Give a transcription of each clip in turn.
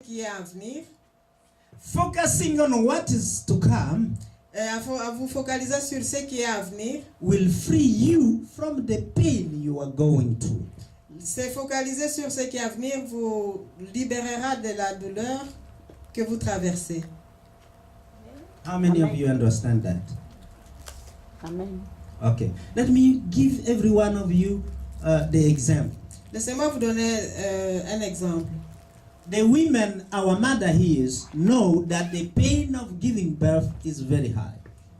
qui est à venir. Focusing on what is to come À vous focaliser sur ce qui est à venir. will free you from the pain you are going through. Se focaliser sur ce qui est à venir vous libérera de la douleur que vous traversez. How many of you understand that? Amen. Okay. Let me give every one of you the example. Laissez-moi vous donner un exemple. The women our mother hears know that the pain of giving birth is very high.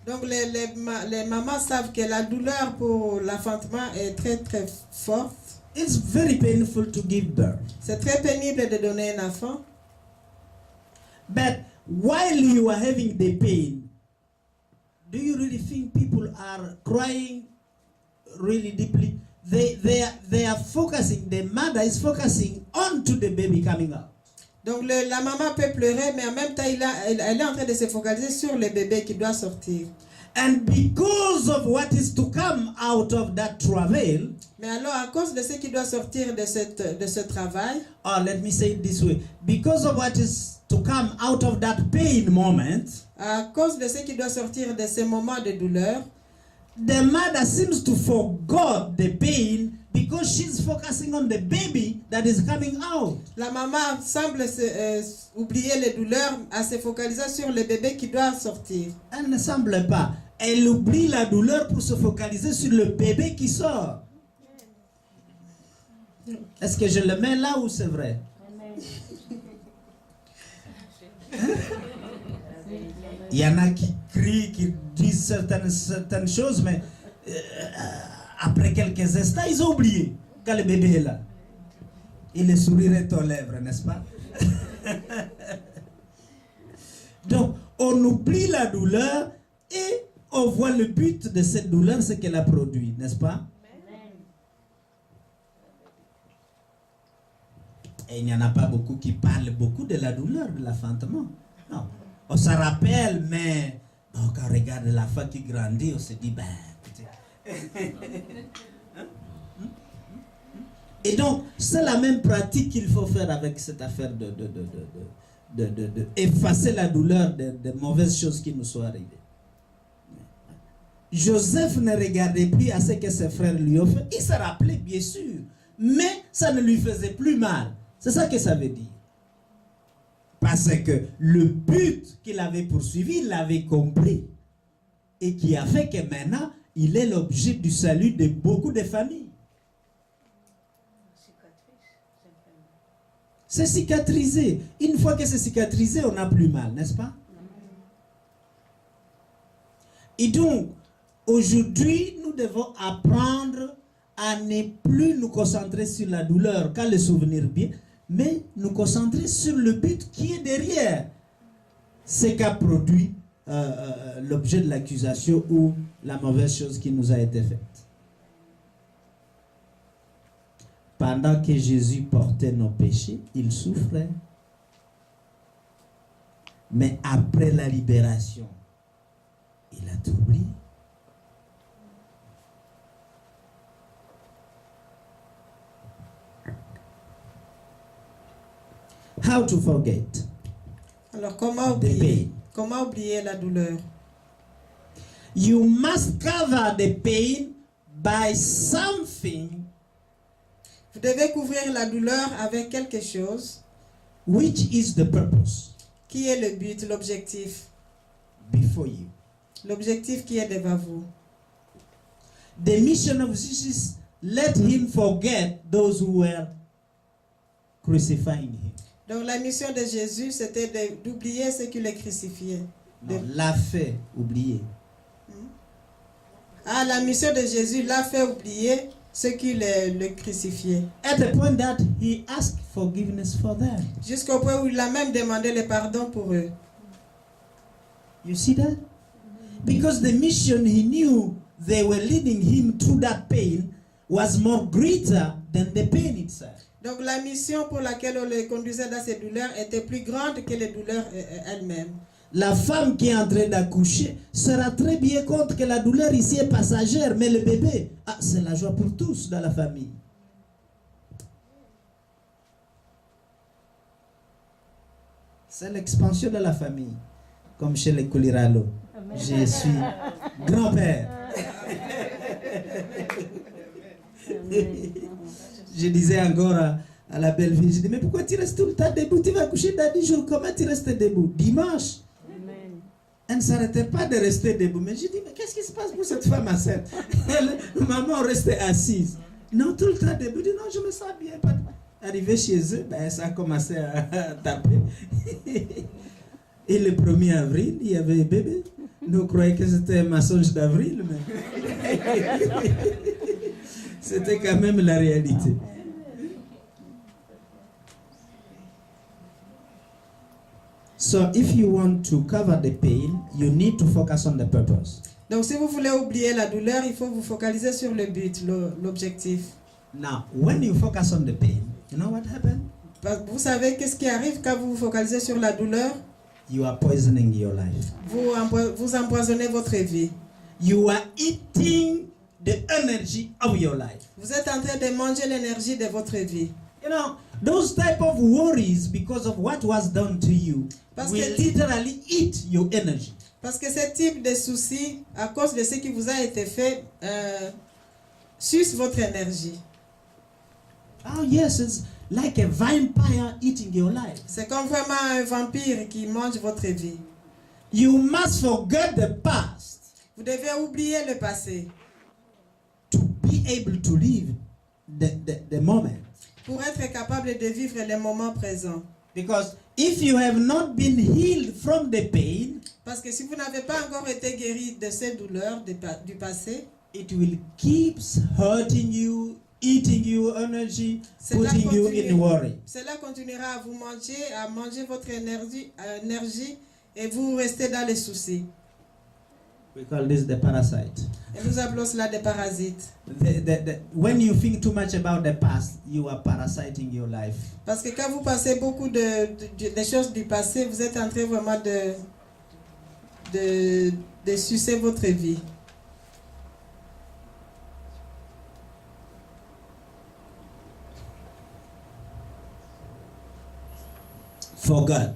Donc les mamans savent que la douleur pour l'enfantement est très très forte. It's very painful to give birth. C'est très pénible de donner un enfant. But while you are having the pain, do you really think people are crying really deeply? They are focusing, the mother is focusing onto the baby coming out. Donc la maman peut pleurer, mais en même temps elle est en train de se focaliser sur le bébé qui doit sortir. And because of what is to come out of that travail, Mais alors à cause de ce qui doit sortir de ce travail, or let me say it this way, because of what is to come out of that pain moment, à cause de ce qui doit sortir de ces moments de douleur, the mother seems to forget the pain because she's focusing on the baby that is coming out. la maman semble oublier les douleurs à se focaliser sur le bébé qui doit sortir. Elle ne semble pas. Elle oublie la douleur pour se focaliser sur le bébé qui sort. Est-ce que je le mets là ou c'est vrai? Il y en a qui crient, qui disent certaines choses, mais après quelques instants, ils ont oublié que le bébé est là. Et le sourire est aux lèvres, n'est-ce pas? Donc, on oublie la douleur et on voit le but de cette douleur, ce qu'elle a produit, n'est-ce pas? Et il n'y en a pas beaucoup qui parlent beaucoup de la douleur, de l'enfantement. Non. On se rappelle, mais bon, quand on regarde la femme qui grandit, on se dit, ben, et donc, c'est la même pratique qu'il faut faire avec cette affaire de effacer la douleur des mauvaises choses qui nous sont arrivées. Joseph ne regardait plus à ce que ses frères lui ont fait. Il se rappelait, bien sûr, mais ça ne lui faisait plus mal. C'est ça que ça veut dire. Parce que le but qu'il avait poursuivi, il l'avait compris. Et qui a fait que maintenant, il est l'objet du salut de beaucoup de familles. C'est cicatrisé. Une fois que c'est cicatrisé, on n'a plus mal, n'est-ce pas? Et donc, aujourd'hui, nous devons apprendre à ne plus nous concentrer sur la douleur, qu'à le souvenir bien, mais nous concentrer sur le but qui est derrière ce qu'a produit l'objet de l'accusation ou la mauvaise chose qui nous a été faite. Pendant que Jésus portait nos péchés, il souffrait. Mais après la libération, il a tout oublié. How to forget? Alors comment oublier la douleur? You must cover the pain by something. Vous devez couvrir la douleur avec quelque chose. Which is the purpose? Qui est le but, l'objectif? Before you. L'objectif qui est devant vous. The mission of Jesus, let him forget those who were crucifying him. Donc la mission de Jésus, c'était d'oublier ceux qui le crucifiaient. L'a fait oublier. Ah, la mission de Jésus l'a fait oublier ceux qui le crucifiaient. At the point that he asked forgiveness for them. Jusqu'au point où il a même demandé le pardon pour eux. You see that? Because the mission he knew they were leading him through that pain was more greater than the pain itself. Donc la mission pour laquelle on le conduisait dans ces douleurs était plus grande que les douleurs elles-mêmes. La femme qui est en train d'accoucher sera très bien compte que la douleur ici est passagère, mais le bébé, c'est la joie pour tous dans la famille. C'est l'expansion de la famille. Comme chez les Kouliralo. Je suis grand-père. Je disais encore à la belle fille, je dis, mais pourquoi tu restes tout le temps debout? Tu vas coucher dans 10 jours, comment tu restes debout? Dimanche. Amen. Elle ne s'arrêtait pas de rester debout. Mais je dis, mais qu'est-ce qui se passe pour cette femme enceinte? Maman restait assise. Non, tout le temps debout. Je dis, non, je me sens bien. Arrivé chez eux, ben, ça a commencé à taper. Et le 1er avril, il y avait un bébé. Nous croyons que c'était un mensonge d'avril, mais c'était quand même la réalité. So if you want to cover the pain, you need to focus on the purpose. Donc si vous voulez oublier la douleur, il faut vous focaliser sur le but, l'objectif. Now, when you focus on the pain, you know what happened? Vous savez qu'est-ce qui arrive quand vous vous focalisez sur la douleur? You are poisoning your life. Vous empoisonnez votre vie. You are eating the energy of your life. Vous êtes en train de manger l'énergie de votre vie. You know, those type of worries because of what was done to you will literally eat your energy. Parce que ce type de soucis, à cause de ce qui vous a été fait, suce votre énergie. Oh yes, it's like a vampire eating your life. C'est comme vraiment un vampire qui mange votre vie. You must forget the past Vous devez oublier le passé to be able to live the moment. pour être capable de vivre le moment présent. Because if you have not been healed from the pain, Parce que si vous n'avez pas encore été guéri de ces douleurs du passé, it will keep hurting you, eating your energy, putting you in worry. cela continuera à manger votre énergie et vous restez dans les soucis. We call this the parasite. Et nous appelons cela des parasites. When you think too much about the past, you are parasiting your life. Parce que quand vous passez beaucoup des choses du passé, vous êtes en train vraiment de sucer votre vie. Forget.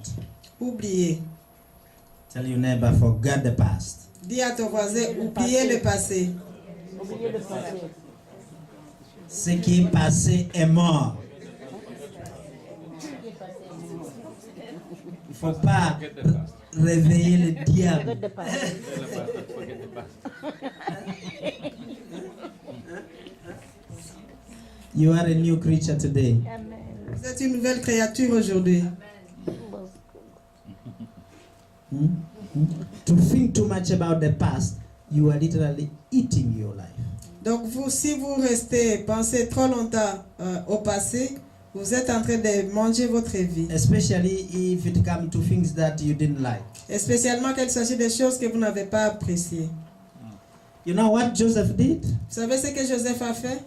Oubliez. Tell your neighbor, forget the past. Dis à ton voisin, oubliez le passé. Oubliez le passé. Ce qui est passé est mort. Il ne faut pas réveiller le diable. Forget the past. You are a new creature today. Amen. Vous êtes une nouvelle créature aujourd'hui. To think too much about the past, you are literally eating your life. Donc si vous pensez trop longtemps au passé, vous êtes en train de manger votre vie. Especially if it comes to things that you didn't like. Et spécialement quand il s'agit des choses que vous n'avez pas appréciées. You know what Joseph did? Vous savez ce que Joseph a fait?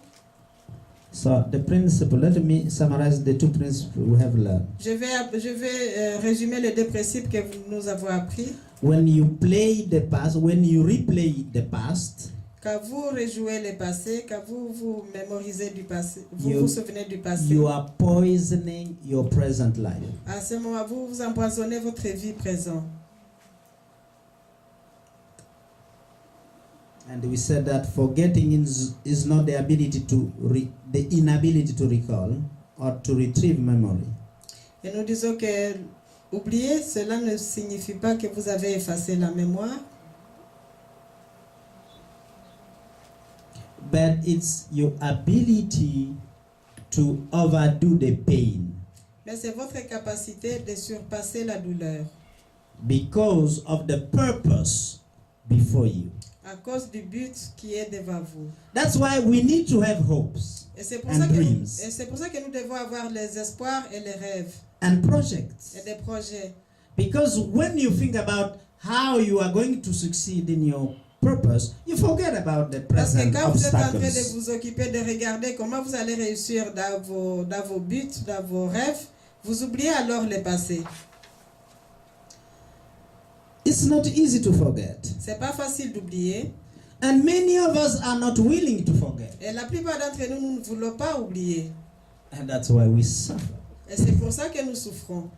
So the principle, let me summarize the two principles we have learned. Je vais résumer les deux principes que nous avons appris. When you play the past, when you replay the past, Quand vous rejouez le passé, quand vous mémorisez du passé, vous vous souvenez du passé, you are poisoning your present life. à ce moment, vous empoisonnez votre vie présente. And we said that forgetting is not the ability the inability to recall or to retrieve memory. Et nous disons que oublier, cela ne signifie pas que vous avez effacé la mémoire, but it's your ability to overdo the pain mais c'est votre capacité de surpasser la douleur because of the purpose before you. à cause du but qui est devant vous. That's why we need to have hopes Et c'est pour and ça que dreams nous devons avoir les espoirs et les rêves and projects. et des projets. Because when you think about how you are going to succeed in your purpose, you forget about the Parce que present quand vous êtes en train de obstacles. vous occuper de regarder comment vous allez réussir dans vos buts, dans vos rêves, vous oubliez alors le passé. It's not easy to forget. C'est pas facile d'oublier. And many of us are not willing to forget. Et la plupart d'entre nous, nous ne voulons pas oublier. And that's why we suffer. Et c'est pour ça que nous souffrons.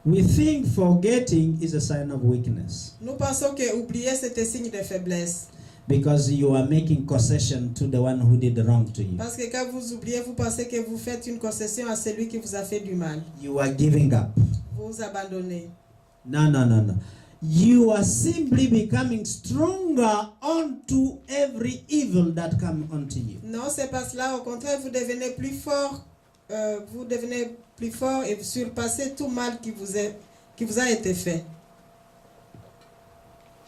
We think forgetting is a sign of weakness Nous pensons que oublier c'est un signe de faiblesse. because you are making concession to the one who did wrong to you. Parce que quand vous oubliez, vous pensez que vous faites une concession à celui qui vous a fait du mal. You are giving up. Vous vous abandonnez. No, no, no, no. You are simply becoming stronger onto every evil that comes onto you. Non, c'est pas cela. Au contraire, vous devenez plus fort. Vous devenez plus fort et vous surpassez tout mal qui vous a été fait.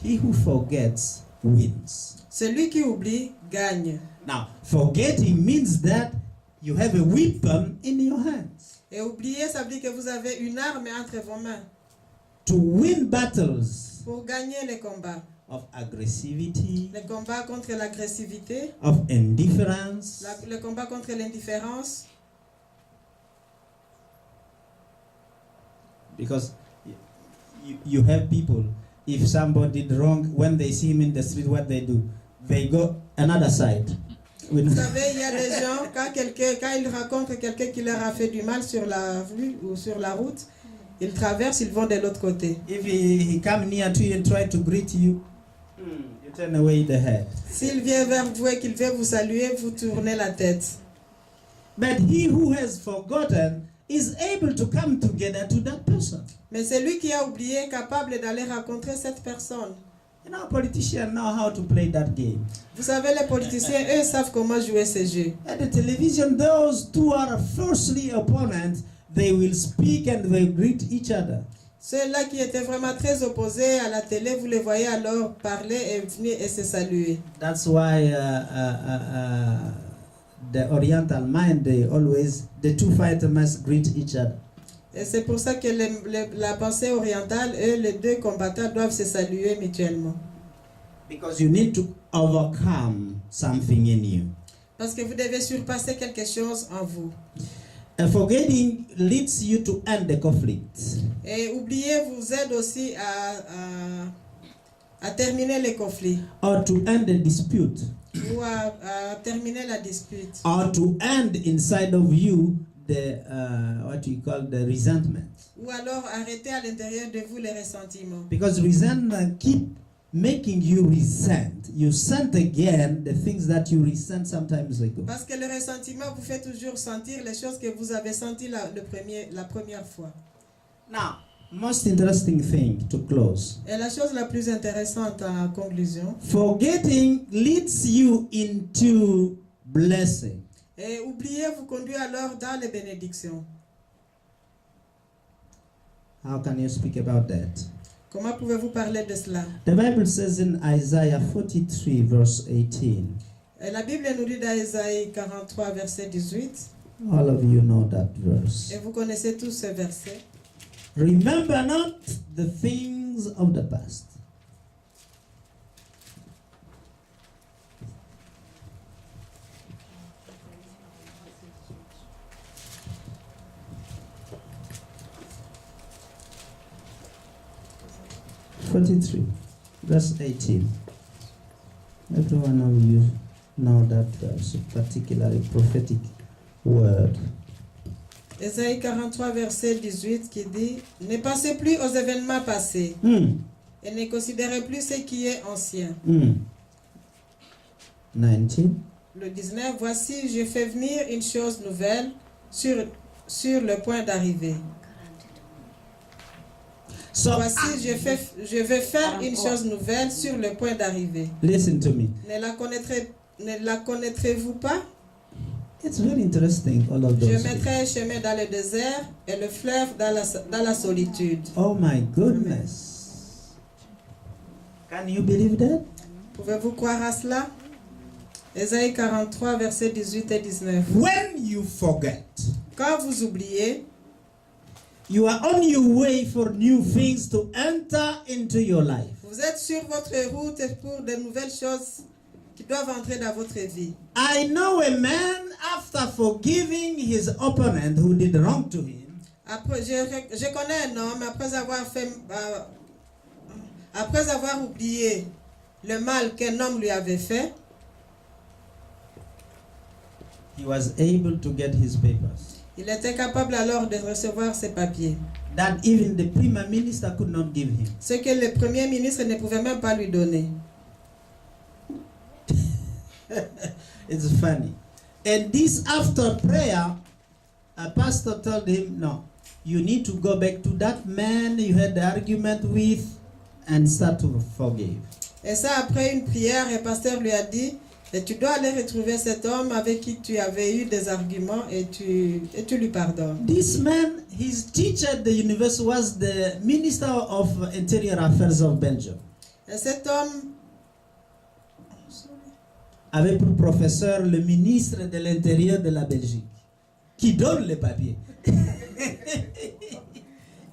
He who forgets wins. Celui qui oublie gagne. Now, forgetting means that you have a weapon in your hands. Et oublier, ça veut dire que vous avez une arme entre vos mains To win battles pour gagner les combats. of aggressivity, Les combats contre l'agressivité, of indifference, le combat contre l'indifférence. because you have people, if somebody did wrong, when they see him in the street, what they do? They go another side. Vous savez, il y a des gens, quand ils rencontrent quelqu'un qui leur a fait du mal sur la rue ou sur la route, ils traversent, ils vont de l'autre côté. If he come near to you and try to greet you, you turn away the head. S'il vient vers vous et qu'il veut vous saluer, vous tournez la tête. But he who has forgotten is able to come together to that person. Mais celui qui a oublié est capable d'aller rencontrer cette personne. You know, politicians know how to play that game. Vous savez, les politiciens, eux, savent comment jouer ces jeux. At the television, those two are fiercely opponents. They will speak and they greet each other. Ceux-là qui étaient vraiment très opposés à la télé, vous les voyez alors parler et venir et se saluer. That's why the Oriental mind, the two fighters must greet each other. Et c'est pour ça que la pensée orientale, eux, les deux combattants doivent se saluer mutuellement. Because you need to overcome something in you. Parce que vous devez surpasser quelque chose en vous. Forgetting leads you to end the conflict. Et oublier vous aide aussi à terminer les conflits. Or to end the dispute. Ou à terminer la dispute. Or to end inside of you the what we call the resentment. Ou alors arrêter à l'intérieur de vous les ressentiments. Because resentment keep making you resent. You sent again the things that you resent sometimes ago. Parce que le ressentiment vous fait toujours sentir les choses que vous avez senties la première fois. Now, most interesting thing to close. Et la chose la plus intéressante en conclusion. Forgetting leads you into blessing. Et oublier vous conduit alors dans les bénédictions. How can you speak about that? Comment pouvez-vous parler de cela? The Bible says in Isaiah 43 verse 18. Et la Bible nous dit dans Isaïe 43 verset 18. All of you know that verse. Et vous connaissez tous ce verset. Remember not the things of the past. Verse 18. Every one of you know that verse, particularly prophetic word. Isaïe 43 verset 18 qui dit: Ne pensez plus aux événements passés et ne considérez plus ce qui est ancien. 19. Le 19, voici, je fais venir une chose nouvelle sur le point d'arriver. So, Voici, je vais faire une chose nouvelle sur le point d'arriver. listen to me. Ne la connaîtrez-vous pas? It's very interesting, all of Je those. mettrai un chemin dans le désert et le fleuve dans la solitude. Oh my goodness. Can you believe that? Pouvez-vous croire à cela? Ésaïe 43, versets 18 et 19. When you forget, Quand vous oubliez, you are on your way for new things to enter into your life. vous êtes sur votre route pour de nouvelles choses qui doivent entrer dans votre vie. I know a man, after forgiving his opponent who did wrong to him, Après, je connais un homme, après avoir oublié le mal qu'un homme lui avait fait, he was able to get his papers. Il était capable alors de recevoir ses papiers. that even the prime minister could not give him. Ce que le premier ministre ne pouvait même pas lui donner. It's funny. And this after prayer, a pastor told him, no, you need to go back to that man you had the argument with and start to forgive. Et ça, après une prière, le pasteur lui a dit, et tu dois aller retrouver cet homme avec qui tu avais eu des arguments et tu lui pardonnes. This man, his teacher at the university was the Minister of Interior Affairs of Belgium. Et cet homme Avait pour professeur le ministre de l'Intérieur de la Belgique, qui donne les papiers.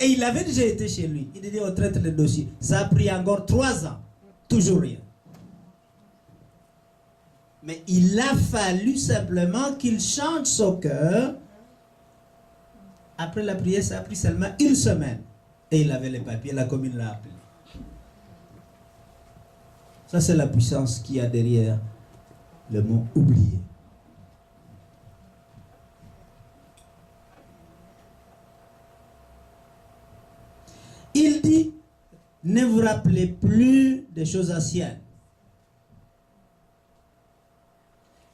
Et il avait déjà été chez lui. Il dit, on traite le dossier. Ça a pris encore 3 ans. Toujours rien. Mais il a fallu simplement qu'il change son cœur. Après la prière, ça a pris seulement 1 semaine. Et il avait les papiers, la commune l'a appelé. Ça, c'est la puissance qu'il y a derrière le mot oublié. Il dit, ne vous rappelez plus des choses anciennes.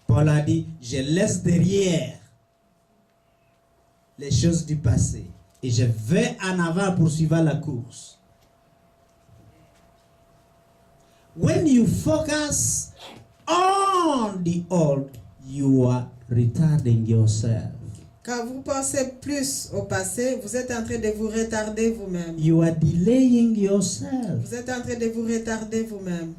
Paul a dit, je laisse derrière les choses du passé et je vais en avant poursuivre la course. When you focus on the old, you are retarding yourself. Quand vous pensez plus au passé, vous êtes en train de vous retarder vous-même. You are delaying yourself. Vous êtes en train de vous retarder vous-même.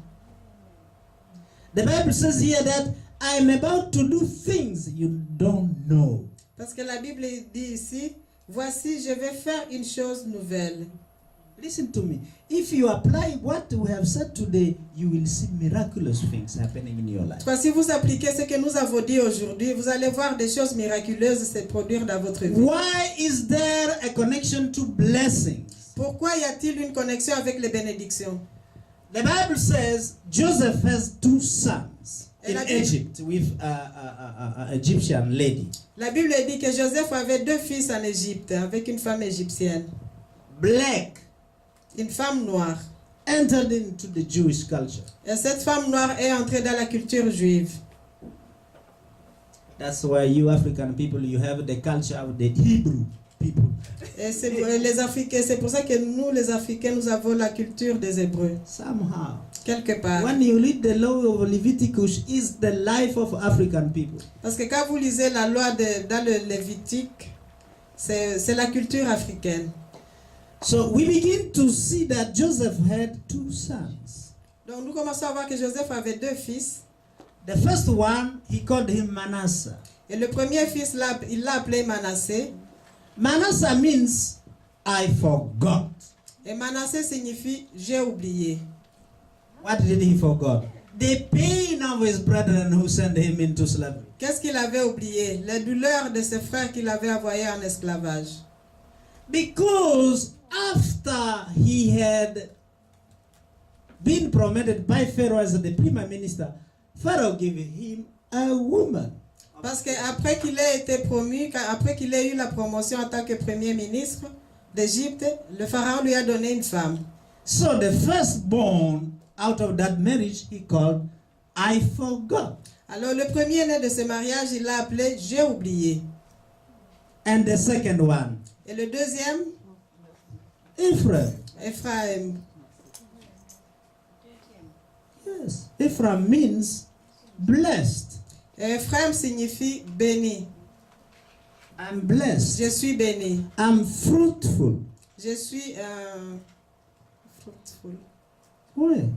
The Bible says here that I am about to do things you don't know. Parce que la Bible dit ici, voici, je vais faire une chose nouvelle. Listen to me. If you apply what we have said today, you will see miraculous things happening in your life. Si vous appliquez ce que nous avons dit aujourd'hui, vous allez voir des choses miraculeuses se produire dans votre vie. Why is there a connection to blessings? Pourquoi y a-t-il une connexion avec les bénédictions? The Bible says Joseph has 2 sons in And I- Egypt with an Egyptian lady. La Bible dit que Joseph avait 2 fils en Égypte avec une femme égyptienne, Black une femme noire. entered into the Jewish culture. Et cette femme noire est entrée dans la culture juive. That's why you African people, you have the culture of the Hebrew people. Et c'est les Africains, c'est pour ça que nous, les Africains, nous avons la culture des Hébreux, Somehow. quelque part. When you read the law of Leviticus, is the life of African people. Parce que quand vous lisez la loi dans le Lévitique, c'est la culture africaine. So we begin to see that Joseph had 2 sons. Donc nous commençons à voir que Joseph avait 2 fils. The first one, he called him Manasseh. Et le premier fils, il l'a appelé Manassé. Manasseh means I forgot. Et Manassé signifie j'ai oublié. What did he forget? The pain of his brethren who sent him into slavery. Qu'est-ce qu'il avait oublié? Les douleurs de ses frères qu'il avait envoyés en esclavage. Because after he had been promoted by Pharaoh as the prime minister, Pharaoh gave him a woman. Parce qu'après qu'il ait été promu, après qu'il ait eu la promotion en tant que premier ministre d'Égypte, le pharaon lui a donné une femme. So the firstborn out of that marriage he called I forgot. Alors le premier-né de ce mariage, il l'a appelé j'ai oublié. And the second one, Et le deuxième, Ephraim. Ephraim. Yes, Ephraim means blessed. Et Ephraim signifie béni. I'm blessed. Je suis béni. I'm fruitful. Je suis fruitful. Oui.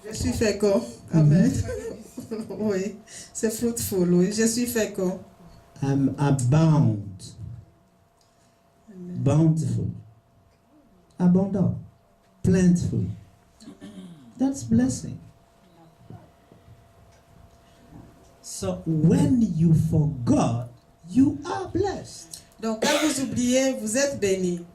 Je suis fécond. Amen. Oui, c'est fruitful. Oui, je suis fécond. I'm abound. Bountiful. Abundant. Plentiful. That's blessing. So when you forgot, you are blessed. Donc quand vous oubliez, vous êtes béni.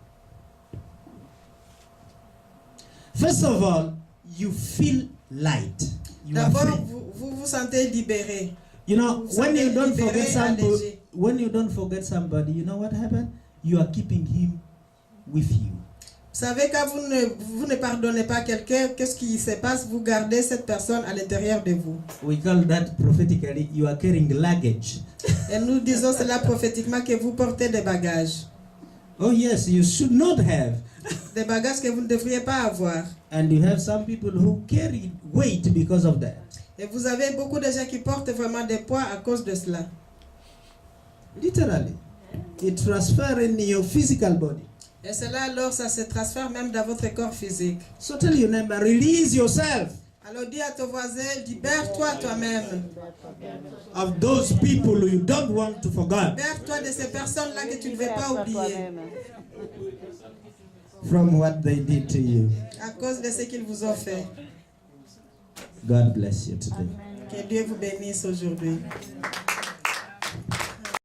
First of all, you feel light. You are D'abord, free. vous vous sentez libéré. You know, Vous when sentez you don't libéré, forget somebody, allégé. when you don't forget somebody, you know what happened? You are keeping him with you. Vous savez, quand vous ne pardonnez pas quelqu'un, qu'est-ce qui se passe? Vous gardez cette personne à l'intérieur de vous. We call that prophetically, you are carrying luggage. Et nous disons cela prophétiquement que vous portez des bagages. Oh yes, you should not have. Des bagages que vous ne devriez pas avoir. And you have some people who carry weight because of that. Et vous avez beaucoup de gens qui portent vraiment des poids à cause de cela. Literally. It transfers in your physical body. Et cela alors, ça se transfère même dans votre corps physique. So tell your neighbor, release yourself Alors dis à ton voisin, libère-toi toi-même. of those people you don't want to forget. Libère-toi de ces personnes-là que tu ne veux pas oublier. From what they did to you. À cause de ce qu'ils vous ont fait. God bless you today. Que Dieu vous bénisse aujourd'hui.